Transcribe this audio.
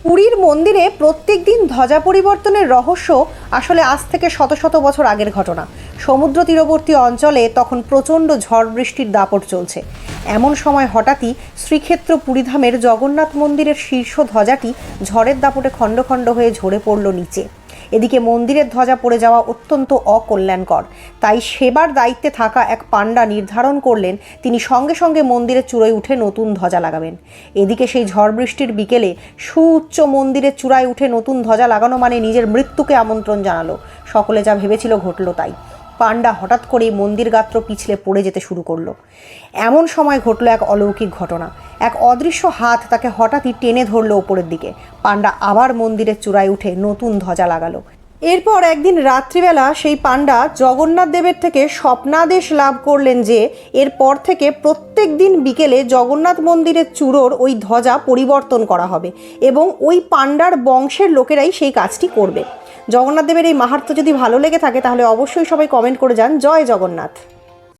পুরীর মন্দিরে প্রত্যেক দিন ধ্বজা পরিবর্তনের রহস্য আসলে আজ থেকে শত শত বছর আগের ঘটনা। সমুদ্র তীরবর্তী অঞ্চলে তখন প্রচণ্ড ঝড় বৃষ্টির দাপট চলছে। এমন সময় হঠাৎই শ্রীক্ষেত্র পুরীধামের জগন্নাথ মন্দিরের শীর্ষ ধ্বজাটি ঝড়ের দাপটে খণ্ড খণ্ড হয়ে ঝরে পড়ল নিচে। এদিকে মন্দিরের ধ্বজা পড়ে যাওয়া অত্যন্ত অকল্যাণকর। তাই সেবার দায়িত্বে থাকা এক পাণ্ডা নির্ধারণ করলেন তিনি সঙ্গে সঙ্গে মন্দিরের চূড়ায় উঠে নতুন ধ্বজা লাগাবেন। এদিকে সেই ঝড় বৃষ্টির বিকেলে সুউচ্চ মন্দিরের চূড়ায় উঠে নতুন ধ্বজা লাগানো মানে নিজের মৃত্যুকে আমন্ত্রণ জানালো। সকলে যা ভেবেছিল ঘটল তাই। পাণ্ডা হঠাৎ করেই মন্দির গাত্র পিছলে পড়ে যেতে শুরু করলো। এমন সময় ঘটল এক অলৌকিক ঘটনা। এক অদৃশ্য হাত তাকে হঠাৎই টেনে ধরলো ওপরের দিকে। পাণ্ডা আবার মন্দিরের চূড়ায় উঠে নতুন ধ্বজা লাগালো। এরপর একদিন রাত্রিবেলা সেই পাণ্ডা জগন্নাথ দেবের থেকে স্বপ্নাদেশ লাভ করলেন যে এরপর থেকে প্রত্যেক দিন বিকেলে জগন্নাথ মন্দিরের চূড়োর ওই ধ্বজা পরিবর্তন করা হবে এবং ওই পাণ্ডার বংশের লোকেরাই সেই কাজটি করবে। জগন্নাথ দেবের এই মাহাত্ম্য যদি ভালো লেগে থাকে তাহলে অবশ্যই সবাই কমেন্ট করে যান জয় জগন্নাথ।